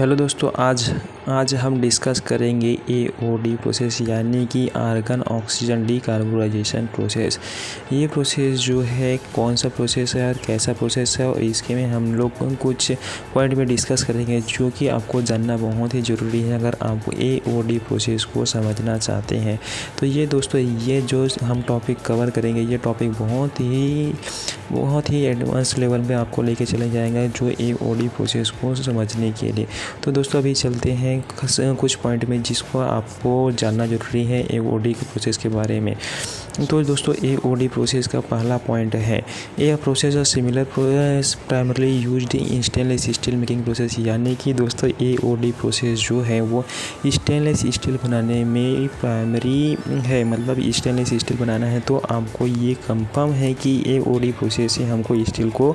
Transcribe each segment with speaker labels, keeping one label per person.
Speaker 1: Hello दोस्तों, आज हम डिस्कस करेंगे एओडी प्रोसेस यानी कि आर्गन ऑक्सीजन डीकार्बोनाइजेशन प्रोसेस। ये प्रोसेस जो है कौन सा प्रोसेस है और कैसा प्रोसेस है, और इसके में हम लोग कुछ पॉइंट में डिस्कस करेंगे जो कि आपको जानना बहुत ही ज़रूरी है अगर आप एओडी प्रोसेस को समझना चाहते हैं। तो ये दोस्तों, ये जो हम टॉपिक कवर करेंगे, ये टॉपिक बहुत ही एडवांस लेवल पे आपको लेके चले जाएंगे जो एओडी प्रोसेस को समझने के लिए। तो दोस्तों अभी चलते हैं कुछ पॉइंट में जिसको आपको जानना जरूरी है एओडी के प्रोसेस के बारे में। तो दोस्तों एओडी प्रोसेस का पहला पॉइंट है, ए प्रोसेस और similar primarily used in stainless steel making process. यानी कि दोस्तों एओडी प्रोसेस जो है वो स्टेनलेस स्टील बनाने में प्राइमरी है, मतलब स्टेनलेस स्टील बनाना है तो आपको ये कंफर्म है कि एओडी प्रोसेस से हमको स्टील को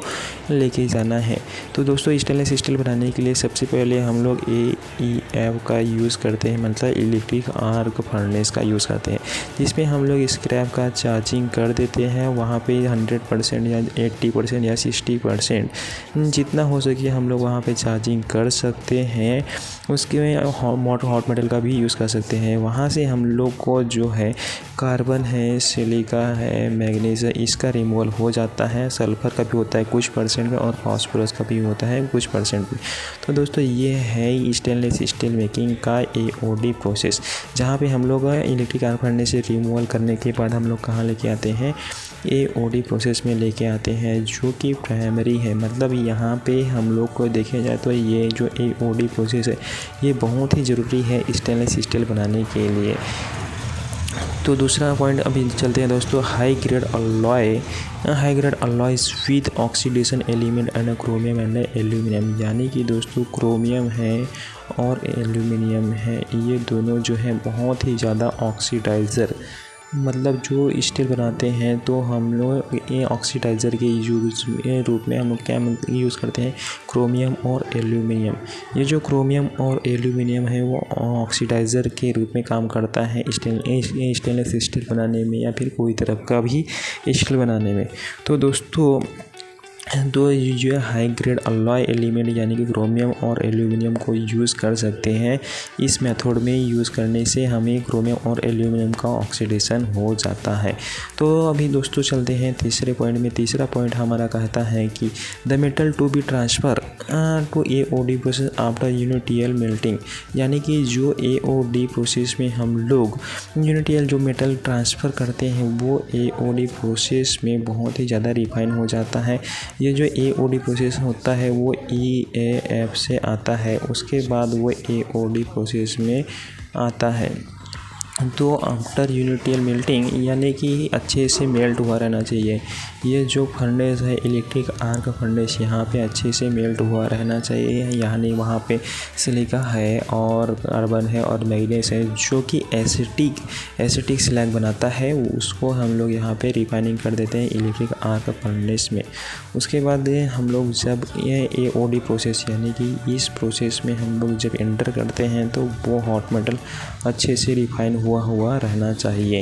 Speaker 1: लेके जाना है। तो दोस्तों स्टेनलेस स्टील बनाने के लिए सबसे पहले हम लोग एईएफ का यूज़ करते हैं, मतलब इलेक्ट्रिक आर्क फर्नेस का यूज़ करते हैं, जिसमें हम लोग स्क्रैप का चार्जिंग कर देते हैं। वहाँ पे 100% या 80% या 60% जितना हो सके हम लोग वहाँ पे चार्जिंग कर सकते हैं। उसके में हॉट मेटल का भी यूज़ कर सकते हैं। वहाँ से हम लोग को जो है कार्बन है, सिलिका है, मैग्नीज है, इसका रिमूवल हो जाता है। सल्फ़र का भी होता है कुछ परसेंट में, और फास्फोरस का भी होता है कुछ परसेंट में। तो दोस्तों ये है स्टेनलेस स्टील मेकिंग का एओडी प्रोसेस, जहाँ पे हम लोग इलेक्ट्रिक आर्क फर्नेस से रिमूवल करने के बाद हम लोग कहाँ लेके आते हैं, एओडी प्रोसेस में लेके आते हैं, जो कि प्राइमरी है। मतलब यहाँ पे हम लोग को देखा जाए तो ये जो एओडी प्रोसेस है ये बहुत ही ज़रूरी है स्टेनलेस स्टील बनाने के लिए। तो दूसरा पॉइंट अभी चलते हैं दोस्तों, high grade alloys with oxidation element and chromium and aluminium. यानी कि दोस्तों क्रोमियम है और एल्यूमिनियम है, ये दोनों जो है बहुत ही ज़्यादा ऑक्सीडाइज़र, मतलब जो स्टील बनाते हैं तो हम लोग ये ऑक्सीडाइज़र के रूप में हम लोग क्या यूज़ करते हैं, क्रोमियम और एल्यूमिनियम। ये जो क्रोमियम और एल्यूमिनियम है वो ऑक्सीडाइज़र के रूप में काम करता है स्टेनलेस स्टील बनाने में या फिर कोई तरह का भी स्टील बनाने में। तो दोस्तों तो जो है हाई ग्रेड अलॉय एलिमेंट यानी कि क्रोमियम और एल्यूमिनियम को यूज़ कर सकते हैं। इस मेथड में यूज़ करने से हमें क्रोमियम और एल्यूमिनियम का ऑक्सीडेशन हो जाता है। तो अभी दोस्तों चलते हैं तीसरे पॉइंट में। तीसरा पॉइंट हमारा कहता है कि the metal to be transfer to AOD process after initial melting. यानी कि जो एओडी प्रोसेस में हम लोग यूनिटियल जो मेटल ट्रांसफ़र करते हैं वो एओडी प्रोसेस में बहुत ही ज़्यादा रिफाइन हो जाता है। ये जो एओडी प्रोसेस होता है वो ईएएफ से आता है, उसके बाद वो एओडी प्रोसेस में आता है। तो आफ्टर यूनिटियल मेल्टिंग यानी कि अच्छे से मेल्ट हुआ रहना चाहिए। ये जो फर्नेस है इलेक्ट्रिक आर्क फर्नेस, यहाँ पे अच्छे से मेल्ट हुआ रहना चाहिए। यानी वहाँ पे सिलिका है और कार्बन है और मैग्नीज है, जो कि एसिटिक स्लैग बनाता है, उसको हम लोग यहाँ पे रिफाइनिंग कर देते हैं इलेक्ट्रिक आर्क फर्नेस में। उसके बाद हम लोग जब ये एओडी प्रोसेस यानी कि इस प्रोसेस में हम लोग जब एंटर करते हैं तो वो हॉट मेटल अच्छे से रिफाइन हुआ रहना चाहिए।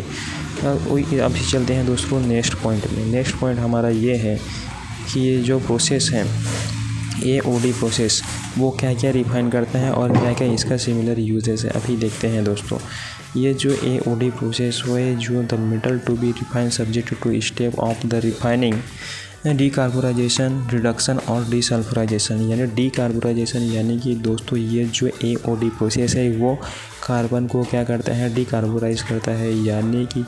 Speaker 1: अभी चलते हैं दोस्तों नेक्स्ट पॉइंट में। नेक्स्ट पॉइंट हमारा ये है कि ये जो प्रोसेस है एओडी प्रोसेस वो क्या क्या रिफाइन करता है और क्या क्या इसका सिमिलर यूजेस है, अभी देखते हैं दोस्तों। ये जो एओडी प्रोसेस है जो the metal to be refine subject to step of the refining, decarbonization, reduction और डीसल्फराइजेशन। यानी डीकार्बोनाइजेशन यानी कि दोस्तों ये जो एओडी प्रोसेस है वो कार्बन को क्या करता है, डीकार्बोनाइज करता है। यानी कि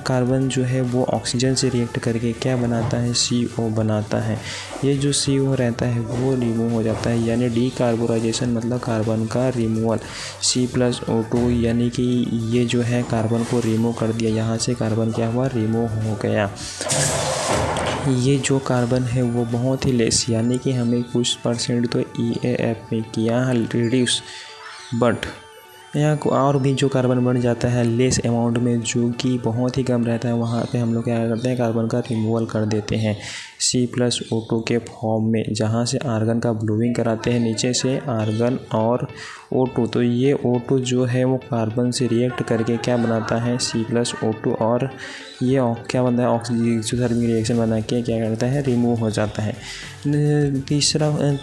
Speaker 1: कार्बन जो है वो ऑक्सीजन से रिएक्ट करके क्या बनाता है, CO बनाता है। ये जो CO रहता है वो रिमूव हो जाता है। यानी डीकार्बोनाइजेशन मतलब कार्बन का रिमूवल, C+O2 यानी कि ये जो है कार्बन को रिमूव कर दिया, यहाँ से कार्बन क्या हुआ, रिमूव हो गया। ये जो कार्बन है वो बहुत ही लेस, यानी कि हमें कुछ परसेंट तो ईएएफ में किया रिड्यूस, बट यहाँ को और भी जो कार्बन बन जाता है लेस अमाउंट में, जो कि बहुत ही कम रहता है, वहाँ पे हम लोग क्या करते हैं, कार्बन का रिमूवल कर देते हैं C+O2 के फॉर्म में, जहाँ से आर्गन का ब्लूइंग कराते हैं नीचे से आर्गन और O2। तो ये O2 जो है वो कार्बन से रिएक्ट करके क्या बनाता है, C+O2, और ये क्या बनता है, ऑक्सीजन रिएक्शन बना के क्या करता है, रिमूव हो जाता है।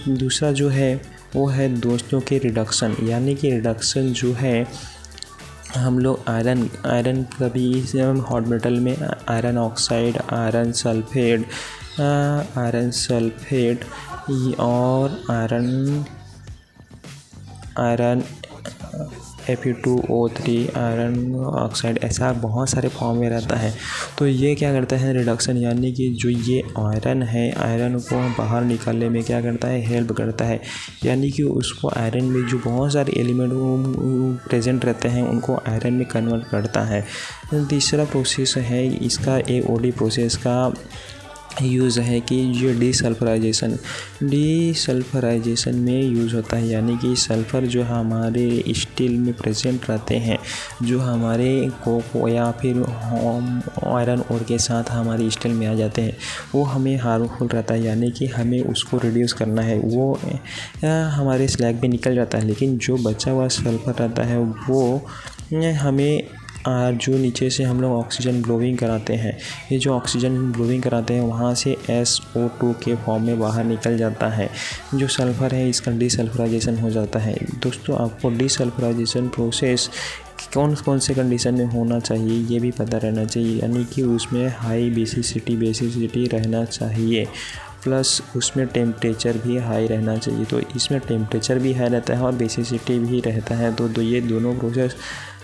Speaker 1: दूसरा जो है वो है दोस्तों के रिडक्शन, यानी कि रिडक्शन जो है हम लोग आयरन कभी हॉट मेटल में आयरन ऑक्साइड, आयरन सल्फेट और आयरन Fe2O3 आयरन ऑक्साइड, ऐसा बहुत सारे फॉर्म में रहता है। तो ये क्या करता है, रिडक्शन, यानी कि जो ये आयरन है, आयरन को बाहर निकालने में क्या करता है, हेल्प करता है, यानी कि उसको आयरन में जो बहुत सारे एलिमेंट प्रेजेंट रहते हैं उनको आयरन में कन्वर्ट करता है। तीसरा प्रोसेस है इसका AOD प्रोसेस का यूज़ है कि ये डीसल्फराइजेशन में यूज़ होता है, यानी कि सल्फ़र जो हमारे स्टील में प्रेजेंट रहते हैं, जो हमारे कोको या फिर आयरन ओर के साथ हमारे स्टील में आ जाते हैं, वो हमें हार्मफुल रहता है, यानी कि हमें उसको रिड्यूस करना है। वो हमारे स्लैग में निकल जाता है, लेकिन जो बचा हुआ सल्फ़र रहता है वो हमें जो नीचे से हम लोग ऑक्सीजन ब्लोइंग कराते हैं, ये जो ऑक्सीजन ब्लोइंग कराते हैं वहाँ से SO2 के फॉर्म में बाहर निकल जाता है। जो सल्फ़र है इसका डीसल्फराइजेशन हो जाता है। दोस्तों, आपको डीसल्फराइजेशन प्रोसेस कौन से कंडीशन में होना चाहिए ये भी पता रहना चाहिए, यानी कि उसमें हाई बेसिसिटी रहना चाहिए, प्लस उसमें टेम्परेचर भी हाई रहना चाहिए। तो इसमें टेम्परेचर भी हाई रहता है और बेसिसिटी भी रहता है। तो ये दोनों प्रोसेस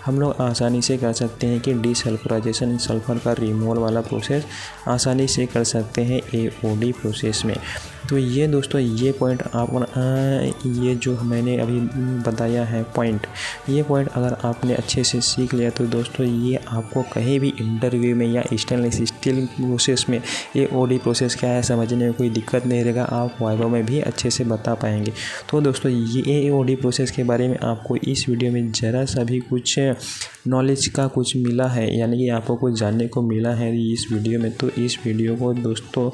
Speaker 1: हम लोग आसानी से कर सकते हैं कि डीसल्फराइजेशन, सल्फ़र का रिमूवल वाला प्रोसेस आसानी से कर सकते हैं AOD प्रोसेस में। तो ये दोस्तों, ये पॉइंट ये जो मैंने अभी बताया है ये पॉइंट अगर आपने अच्छे से सीख लिया तो दोस्तों ये आपको कहीं भी इंटरव्यू में या स्टेनलेस स्टील प्रोसेस में AOD प्रोसेस क्या है समझने में कोई दिक्कत नहीं रहेगा, आप वाइवा में भी अच्छे से बता पाएंगे। तो दोस्तों, ये AOD प्रोसेस के बारे में आपको इस वीडियो में ज़रा सा भी कुछ नॉलेज का कुछ मिला है, यानी कि आपको कुछ जानने को मिला है इस वीडियो में, तो इस वीडियो को दोस्तों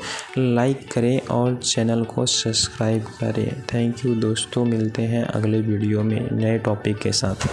Speaker 1: लाइक करें और चैनल को सब्सक्राइब करें। थैंक यू दोस्तों, मिलते हैं अगले वीडियो में नए टॉपिक के साथ।